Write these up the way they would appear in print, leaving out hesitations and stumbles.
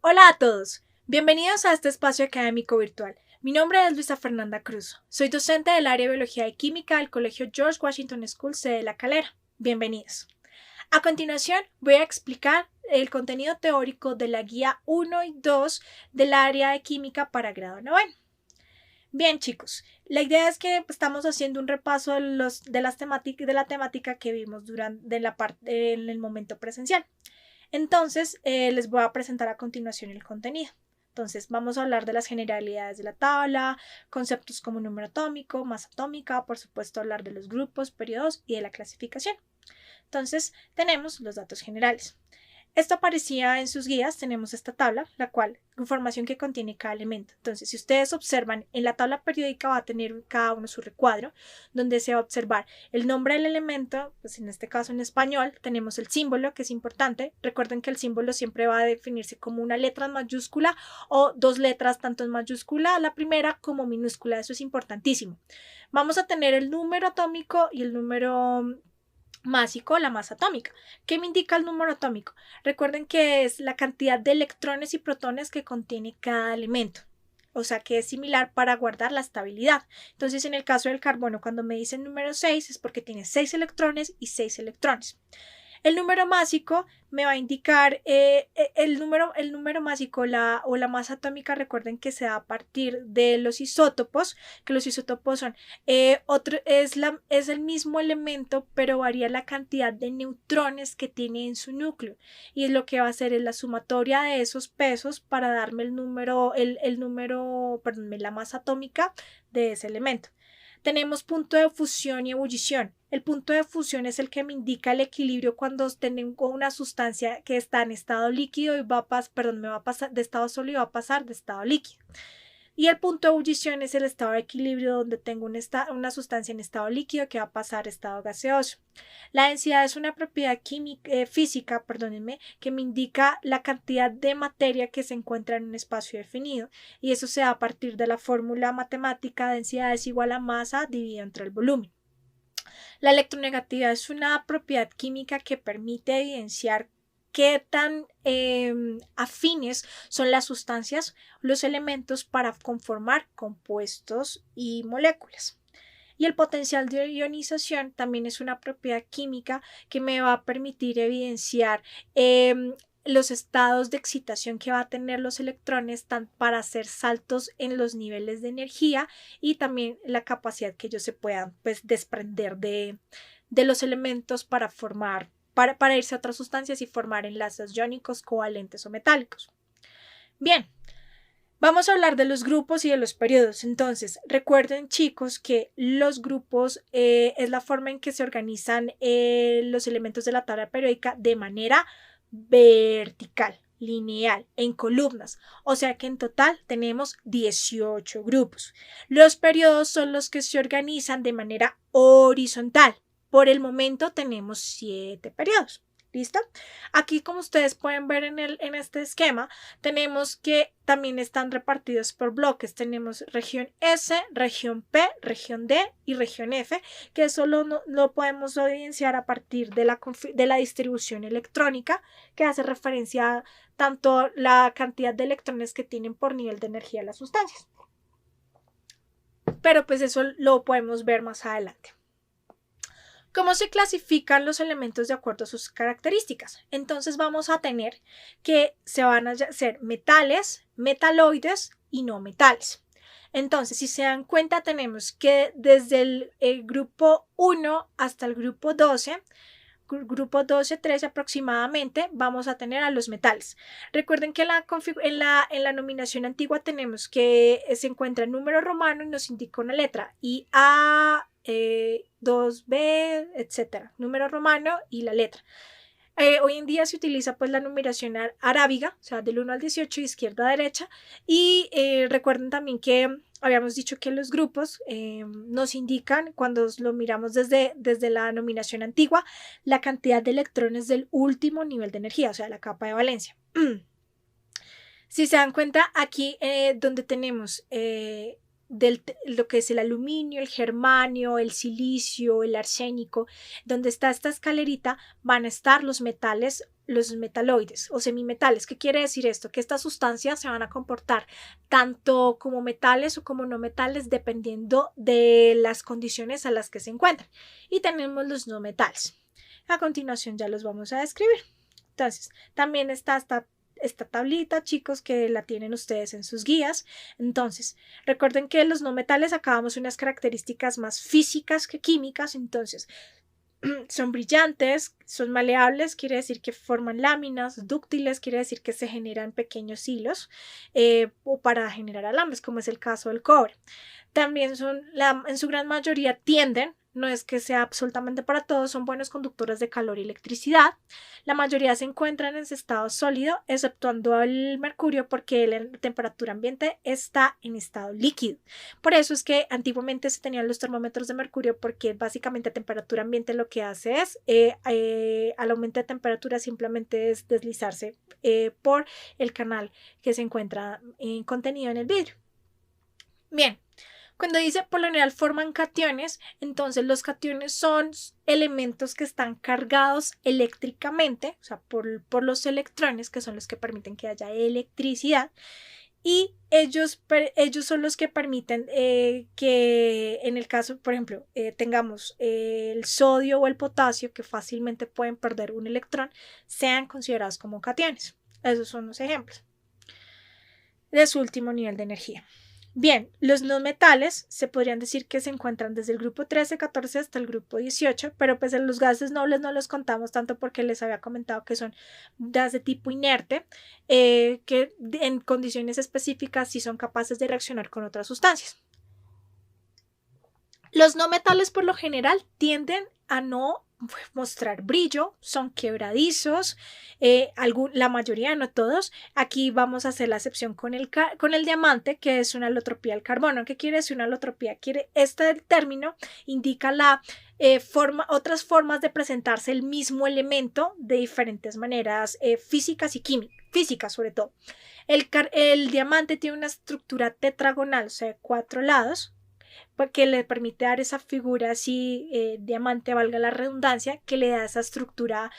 Hola a todos, bienvenidos a este espacio académico virtual. Mi nombre es Luisa Fernanda Cruz, soy docente del área de Biología y Química del Colegio George Washington School, sede de La Calera. Bienvenidos. A continuación voy a explicar el contenido teórico de la guía 1 y 2 del área de Química para grado noveno. Bien chicos, la idea es que estamos haciendo un repaso de la temática que vimos en el momento presencial. Entonces, les voy a presentar a continuación el contenido. Entonces, vamos a hablar de las generalidades de la tabla, conceptos como número atómico, masa atómica, por supuesto hablar de los grupos, periodos y de la clasificación. Entonces, tenemos los datos generales. Esto aparecía en sus guías, tenemos esta tabla, la cual, información que contiene cada elemento. Entonces, si ustedes observan, en la tabla periódica va a tener cada uno su recuadro, donde se va a observar el nombre del elemento, pues en este caso en español, tenemos el símbolo, que es importante. Recuerden que el símbolo siempre va a definirse como una letra en mayúscula o dos letras, tanto en mayúscula la primera como minúscula, eso es importantísimo. Vamos a tener el número atómico y el número másico, la masa atómica. ¿Qué me indica el número atómico? Recuerden que es la cantidad de electrones y protones que contiene cada elemento. O sea que es similar para guardar la estabilidad. Entonces, en el caso del carbono, cuando me dicen número 6 es porque tiene 6 electrones y 6 electrones. El número másico me va a indicar el número másico o la masa atómica. Recuerden que se da a partir de los isótopos, que los isótopos son es el mismo elemento, pero varía la cantidad de neutrones que tiene en su núcleo. Y lo que va a hacer es la sumatoria de esos pesos para darme la masa atómica de ese elemento. Tenemos punto de fusión y ebullición. El punto de fusión es el que me indica el equilibrio cuando tengo una sustancia que está en estado líquido y me va a pasar de estado sólido y va a pasar de estado líquido. Y el punto de ebullición es el estado de equilibrio donde tengo una sustancia en estado líquido que va a pasar a estado gaseoso. La densidad es una propiedad física, que me indica la cantidad de materia que se encuentra en un espacio definido, y eso se da a partir de la fórmula matemática: densidad es igual a masa dividido entre el volumen. La electronegatividad es una propiedad química que permite evidenciar qué tan afines son las sustancias, los elementos para conformar compuestos y moléculas. Y el potencial de ionización también es una propiedad química que me va a permitir evidenciar los estados de excitación que va a tener los electrones para hacer saltos en los niveles de energía, y también la capacidad que ellos se puedan desprender de los elementos para irse a otras sustancias y formar enlaces iónicos, covalentes o metálicos. Bien, vamos a hablar de los grupos y de los periodos. Entonces, recuerden chicos que los grupos es la forma en que se organizan los elementos de la tabla periódica de manera vertical, lineal, en columnas. O sea que en total tenemos 18 grupos. Los periodos son los que se organizan de manera horizontal. Por el momento tenemos 7 periodos. ¿Listo? Aquí, como ustedes pueden ver en este esquema, tenemos que también están repartidos por bloques. Tenemos región S, región P, región D y región F, que eso lo podemos evidenciar a partir de la distribución electrónica, que hace referencia a tanto la cantidad de electrones que tienen por nivel de energía las sustancias. Pero pues eso lo podemos ver más adelante. ¿Cómo se clasifican los elementos de acuerdo a sus características? Entonces vamos a tener que se van a hacer metales, metaloides y no metales. Entonces, si se dan cuenta, tenemos que desde el grupo 1 hasta el grupo 12, grupo 12-13 aproximadamente, vamos a tener a los metales. Recuerden que en la nominación antigua tenemos que se encuentra el número romano y nos indica una letra, y A, 2B, etcétera, número romano y la letra. Hoy en día se utiliza pues la numeración arábiga, o sea, del 1 al 18, izquierda a derecha, y recuerden también que habíamos dicho que los grupos nos indican, cuando lo miramos desde la nominación antigua, la cantidad de electrones del último nivel de energía, o sea, la capa de valencia. Si se dan cuenta, aquí donde tenemos lo que es el aluminio, el germanio, el silicio, el arsénico. Donde está esta escalerita van a estar los metales, los metaloides o semimetales. ¿Qué quiere decir esto? Que estas sustancias se van a comportar tanto como metales o como no metales dependiendo de las condiciones a las que se encuentran. Y tenemos los no metales. A continuación ya los vamos a describir. Entonces, también está esta tablita, chicos, que la tienen ustedes en sus guías. Entonces, recuerden que los no metales acabamos unas características más físicas que químicas. Entonces, son brillantes, son maleables, quiere decir que forman láminas, dúctiles, quiere decir que se generan pequeños hilos o para generar alambres, como es el caso del cobre. También en su gran mayoría tienden, no es que sea absolutamente para todos, son buenos conductores de calor y electricidad. La mayoría se encuentran en estado sólido, exceptuando el mercurio porque la temperatura ambiente está en estado líquido. Por eso es que antiguamente se tenían los termómetros de mercurio porque básicamente a temperatura ambiente lo que hace es, al aumento de temperatura simplemente es deslizarse por el canal que se encuentra contenido en el vidrio. Bien. Cuando dice por lo general forman cationes, entonces los cationes son elementos que están cargados eléctricamente, o sea, por los electrones, que son los que permiten que haya electricidad, y ellos son los que permiten que en el caso, por ejemplo, tengamos el sodio o el potasio, que fácilmente pueden perder un electrón, sean considerados como cationes. Esos son los ejemplos de su último nivel de energía. Bien, los no metales se podrían decir que se encuentran desde el grupo 13, 14 hasta el grupo 18, pero pues en los gases nobles no los contamos tanto porque les había comentado que son gas de tipo inerte, que en condiciones específicas sí son capaces de reaccionar con otras sustancias. Los no metales por lo general tienden a no mostrar brillo, son quebradizos, la mayoría, no todos. Aquí vamos a hacer la excepción con el diamante, que es una alotropía al carbono. ¿Qué quiere decir una alotropía? Este término indica otras formas de presentarse el mismo elemento de diferentes maneras físicas y químicas, físicas sobre todo. El diamante tiene una estructura tetragonal, o sea, 4 lados, que le permite dar esa figura así, diamante, valga la redundancia, que le da esa estructura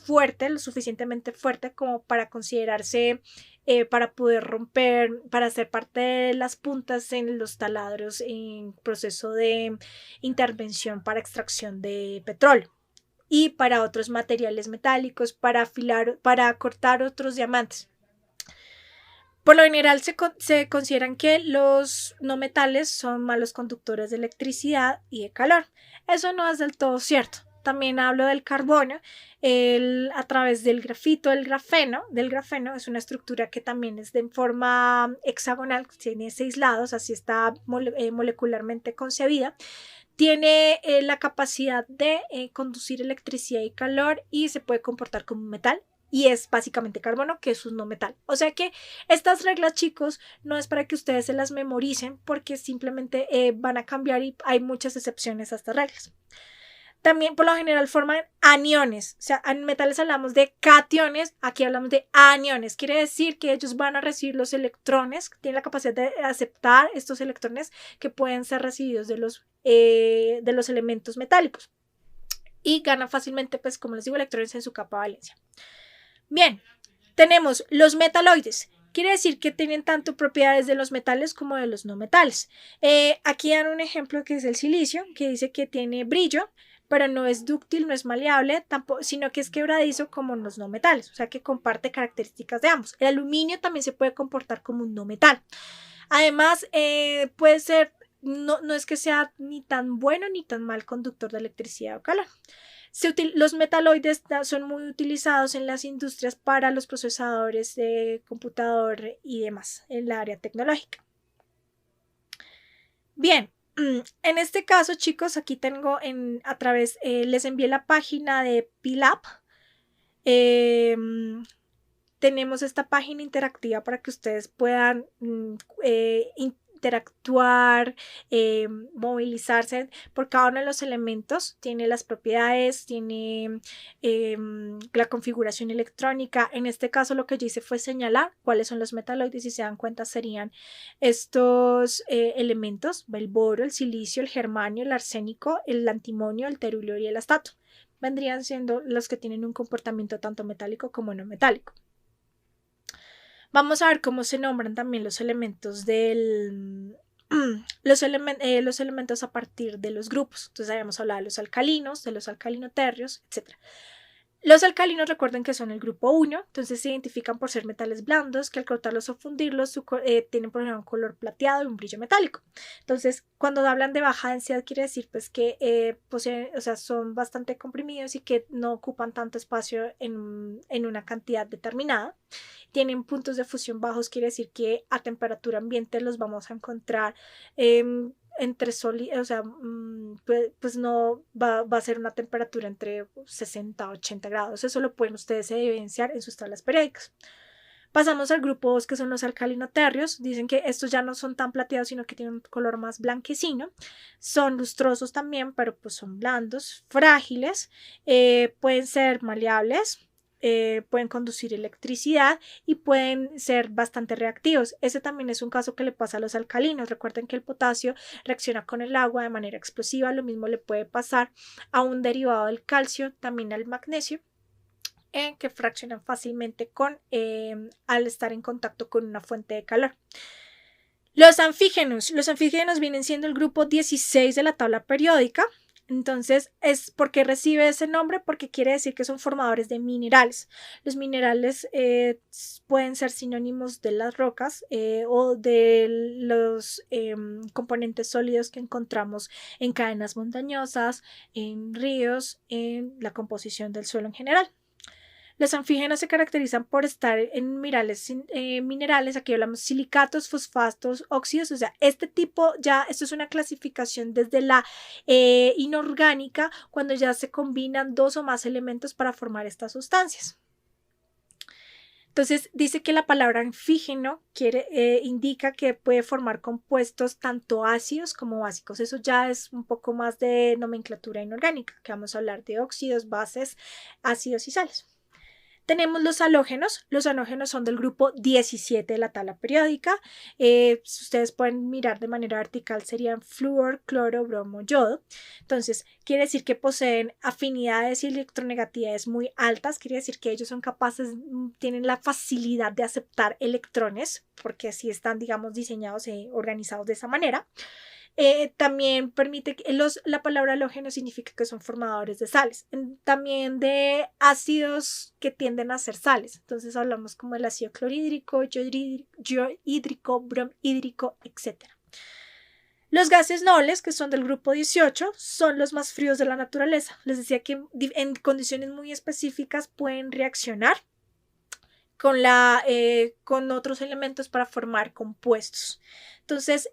fuerte, lo suficientemente fuerte como para considerarse, para poder romper, para ser parte de las puntas en los taladros en proceso de intervención para extracción de petróleo y para otros materiales metálicos, para afilar, para cortar otros diamantes. Por lo general se consideran que los no metales son malos conductores de electricidad y de calor. Eso no es del todo cierto. También hablo del carbono a través del grafito, del grafeno es una estructura que también es de forma hexagonal, tiene 6 lados, así está molecularmente concebida. Tiene la capacidad de conducir electricidad y calor y se puede comportar como un metal. Y es básicamente carbono, que es un no metal. O sea que estas reglas, chicos, no es para que ustedes se las memoricen porque simplemente van a cambiar y hay muchas excepciones a estas reglas. También por lo general forman aniones. O sea, en metales hablamos de cationes, aquí hablamos de aniones. Quiere decir que ellos van a recibir los electrones, tienen la capacidad de aceptar estos electrones que pueden ser recibidos de los elementos metálicos. Y ganan fácilmente, pues como les digo, electrones en su capa de valencia. Bien, tenemos los metaloides. Quiere decir que tienen tanto propiedades de los metales como de los no metales. Aquí dan un ejemplo que es el silicio, que dice que tiene brillo, pero no es dúctil, no es maleable, tampoco, sino que es quebradizo como los no metales, o sea que comparte características de ambos. El aluminio también se puede comportar como un no metal. Además, puede ser, no es que sea ni tan bueno ni tan mal conductor de electricidad o calor. Los metaloides son muy utilizados en las industrias para los procesadores de computador y demás en la área tecnológica. Bien, en este caso, chicos, aquí tengo les envié la página de PILAB. Tenemos esta página interactiva para que ustedes puedan interactuar, movilizarse por cada uno de los elementos. Tiene las propiedades, tiene la configuración electrónica. En este caso lo que yo hice fue señalar cuáles son los metaloides y si se dan cuenta serían estos elementos: el borio, el silicio, el germanio, el arsénico, el antimonio, el terulio y el astato. Vendrían siendo los que tienen un comportamiento tanto metálico como no metálico. Vamos a ver cómo se nombran también los elementos los elementos a partir de los grupos. Entonces habíamos hablado de los alcalinos, de los alcalinoterrios, etc. Los alcalinos, recuerden que son el grupo 1, entonces se identifican por ser metales blandos que al cortarlos o fundirlos tienen por ejemplo un color plateado y un brillo metálico. Entonces, cuando hablan de baja densidad, quiere decir pues que son bastante comprimidos y que no ocupan tanto espacio en una cantidad determinada. Tienen puntos de fusión bajos, quiere decir que a temperatura ambiente los vamos a encontrar entre sólidos, pues no va a ser una temperatura entre 60 a 80 grados. Eso lo pueden ustedes evidenciar en sus tablas periódicas. Pasamos al grupo 2, que son los alcalinoterrios. Dicen que estos ya no son tan plateados, sino que tienen un color más blanquecino. Son lustrosos también, pero pues son blandos, frágiles, pueden ser maleables, pueden conducir electricidad y pueden ser bastante reactivos. Ese también es un caso que le pasa a los alcalinos. Recuerden que el potasio reacciona con el agua de manera explosiva. Lo mismo le puede pasar a un derivado del calcio, también al magnesio, que fraccionan fácilmente al estar en contacto con una fuente de calor. Los anfígenos vienen siendo el grupo 16 de la tabla periódica. Entonces, ¿es por qué recibe ese nombre? Porque quiere decir que son formadores de minerales. Los minerales pueden ser sinónimos de las rocas o de los componentes sólidos que encontramos en cadenas montañosas, en ríos, en la composición del suelo en general. Los anfígenos se caracterizan por estar en minerales, aquí hablamos silicatos, fosfatos, óxidos, o sea, esto es una clasificación desde la inorgánica, cuando ya se combinan dos o más elementos para formar estas sustancias. Entonces dice que la palabra anfígeno indica que puede formar compuestos tanto ácidos como básicos. Eso ya es un poco más de nomenclatura inorgánica, que vamos a hablar de óxidos, bases, ácidos y sales. Tenemos los halógenos. Los halógenos son del grupo 17 de la tabla periódica. Ustedes pueden mirar de manera vertical, serían flúor, cloro, bromo, yodo. Entonces, quiere decir que poseen afinidades y electronegatividades muy altas. Quiere decir que ellos son capaces, tienen la facilidad de aceptar electrones, porque así están, digamos, diseñados y organizados de esa manera. También permite que la palabra halógeno significa que son formadores de sales, también de ácidos que tienden a ser sales. Entonces hablamos como el ácido clorhídrico, yohídrico, bromhídrico, etc. Los gases nobles, que son del grupo 18, son los más fríos de la naturaleza. Les decía que en condiciones muy específicas pueden reaccionar con otros elementos para formar compuestos. Entonces,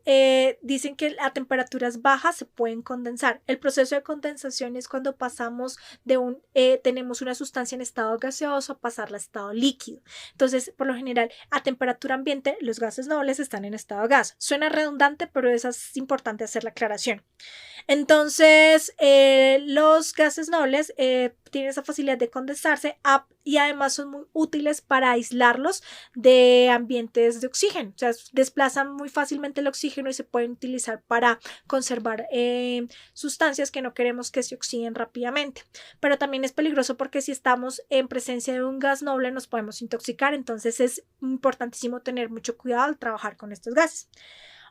dicen que a temperaturas bajas se pueden condensar. El proceso de condensación es cuando pasamos tenemos una sustancia en estado gaseoso a pasarla a estado líquido. Entonces, por lo general, a temperatura ambiente, los gases nobles están en estado gas. Suena redundante, pero es importante hacer la aclaración. Entonces, los gases nobles tienen esa facilidad de condensarse y además son muy útiles para aislarlos de ambientes de oxígeno. O sea, desplazan muy fácilmente el oxígeno y se pueden utilizar para conservar sustancias que no queremos que se oxiden rápidamente. Pero también es peligroso porque si estamos en presencia de un gas noble nos podemos intoxicar. Entonces es importantísimo tener mucho cuidado al trabajar con estos gases.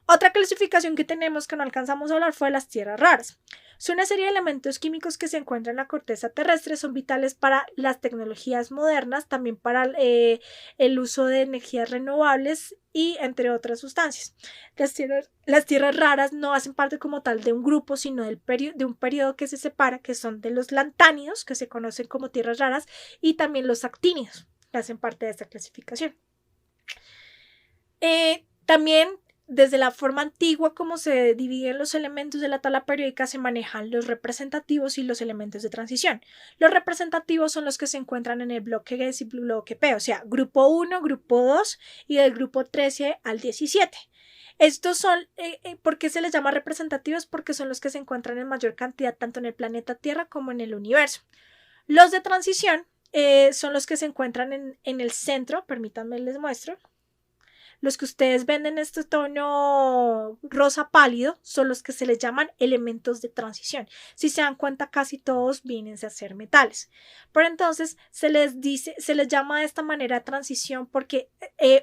Otra clasificación que tenemos que no alcanzamos a hablar fue de las tierras raras. Son una serie de elementos químicos que se encuentran en la corteza terrestre, son vitales para las tecnologías modernas, también para el uso de energías renovables y entre otras sustancias. Las tierras raras no hacen parte como tal de un grupo, sino de un periodo que se separa, que son de los lantánidos, que se conocen como tierras raras, y también los actínidos, que hacen parte de esta clasificación. También desde la forma antigua como se dividen los elementos de la tabla periódica se manejan los representativos y los elementos de transición. Los representativos son los que se encuentran en el bloque S y bloque P, o sea, grupo 1, grupo 2 y del grupo 13 al 17. Estos son, ¿por qué se les llama representativos? Porque son los que se encuentran en mayor cantidad tanto en el planeta Tierra como en el universo. Los de transición son los que se encuentran en el centro, permítanme les muestro. Los que ustedes ven en este tono rosa pálido son los que se les llaman elementos de transición. Si se dan cuenta, casi todos vienen a ser metales. Pero entonces se les llama de esta manera transición porque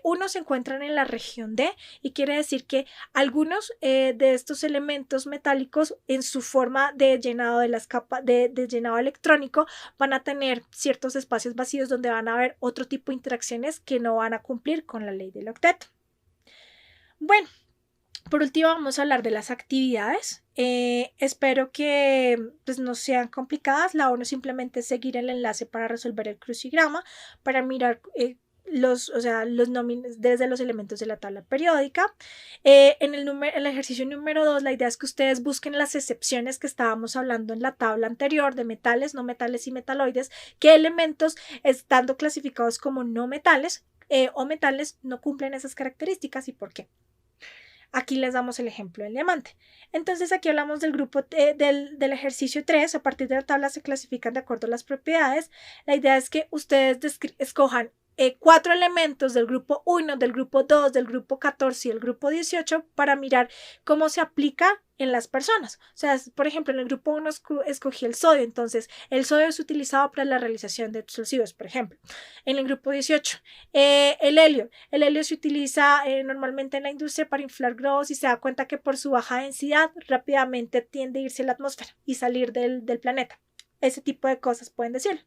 unos se encuentran en la región D y quiere decir que algunos de estos elementos metálicos en su forma de llenado de las capas de llenado electrónico van a tener ciertos espacios vacíos donde van a haber otro tipo de interacciones que no van a cumplir con la ley del octeto. Bueno, por último vamos a hablar de las actividades. Espero que pues, no sean complicadas. La ONU simplemente es seguir el enlace para resolver el crucigrama, para mirar los nóminas desde los elementos de la tabla periódica. En el ejercicio número 2, la idea es que ustedes busquen las excepciones que estábamos hablando en la tabla anterior de metales, no metales y metaloides, qué elementos estando clasificados como no metales o metales no cumplen esas características y por qué. Aquí les damos el ejemplo del diamante. Entonces aquí hablamos del grupo del ejercicio 3. A partir de la tabla se clasifican de acuerdo a las propiedades. La idea es que ustedes escojan 4 elementos del grupo 1, del grupo 2, del grupo 14 y el grupo 18 para mirar cómo se aplica en las personas. O sea, por ejemplo, en el grupo 1 escogí el sodio, entonces el sodio es utilizado para la realización de explosivos, por ejemplo. En el grupo 18, el helio. El helio se utiliza normalmente en la industria para inflar globos y se da cuenta que por su baja densidad rápidamente tiende a irse a la atmósfera y salir del planeta. Ese tipo de cosas pueden decirlo.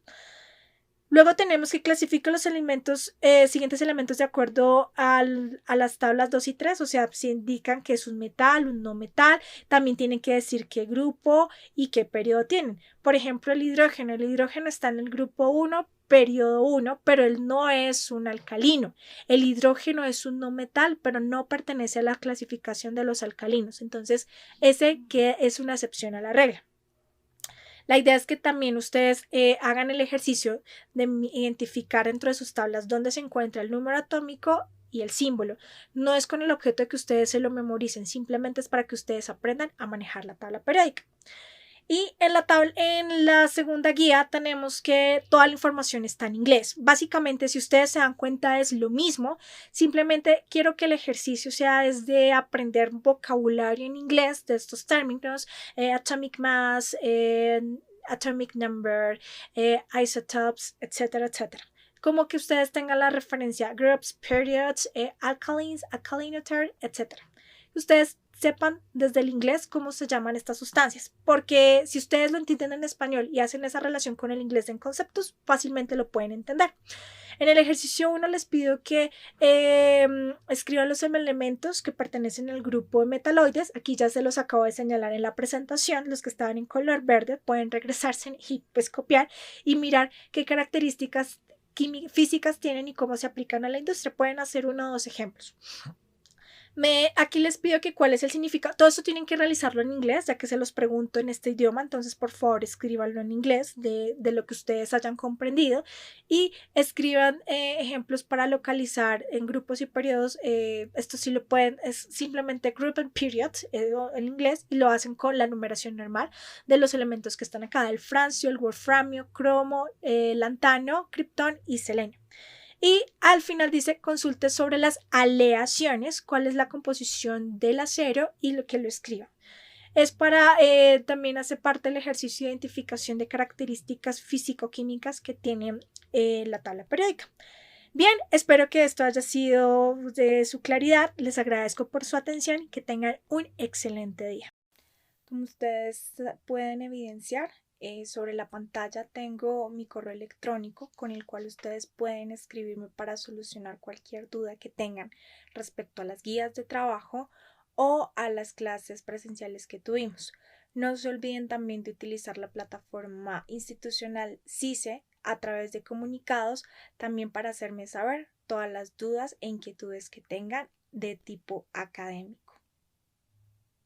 Luego tenemos que clasificar los siguientes elementos de acuerdo a las tablas 2 y 3, o sea, si indican que es un metal, un no metal, también tienen que decir qué grupo y qué periodo tienen. Por ejemplo, el hidrógeno está en el grupo 1, periodo 1, pero él no es un alcalino. El hidrógeno es un no metal, pero no pertenece a la clasificación de los alcalinos. Entonces, ese que es una excepción a la regla. La idea es que también ustedes hagan el ejercicio de identificar dentro de sus tablas dónde se encuentra el número atómico y el símbolo. No es con el objeto de que ustedes se lo memoricen, simplemente es para que ustedes aprendan a manejar la tabla periódica. Y en la segunda guía tenemos que toda la información está en inglés. Básicamente, si ustedes se dan cuenta, es lo mismo. Simplemente quiero que el ejercicio sea desde aprender vocabulario en inglés de estos términos, atomic mass, atomic number, isotopes, etcétera, etcétera. Como que ustedes tengan la referencia groups, periods, alkalines, alkalinity, etcétera. Ustedes sepan desde el inglés cómo se llaman estas sustancias, porque si ustedes lo entienden en español y hacen esa relación con el inglés en conceptos, fácilmente lo pueden entender. En el ejercicio 1 les pido que escriban los elementos que pertenecen al grupo de metaloides. Aquí ya se los acabo de señalar en la presentación. Los que estaban en color verde pueden regresarse y pues copiar y mirar qué características físicas tienen y cómo se aplican a la industria. Pueden hacer 1 o 2 ejemplos. Aquí les pido que cuál es el significado. Todo esto tienen que realizarlo en inglés, ya que se los pregunto en este idioma. Entonces, por favor, escríbanlo en inglés de lo que ustedes hayan comprendido y escriban ejemplos para localizar en grupos y periodos. Esto sí lo pueden, es simplemente group and period en inglés y lo hacen con la numeración normal de los elementos que están acá: el francio, el wolframio, cromo, lantano, criptón y selenio. Y al final dice consulte sobre las aleaciones, cuál es la composición del acero y lo que lo escriba. Es para también hace parte del ejercicio de identificación de características físico-químicas que tiene la tabla periódica. Bien, espero que esto haya sido de su claridad. Les agradezco por su atención y que tengan un excelente día. Como ustedes pueden evidenciar, sobre la pantalla tengo mi correo electrónico con el cual ustedes pueden escribirme para solucionar cualquier duda que tengan respecto a las guías de trabajo o a las clases presenciales que tuvimos. No se olviden también de utilizar la plataforma institucional CICE a través de comunicados también para hacerme saber todas las dudas e inquietudes que tengan de tipo académico.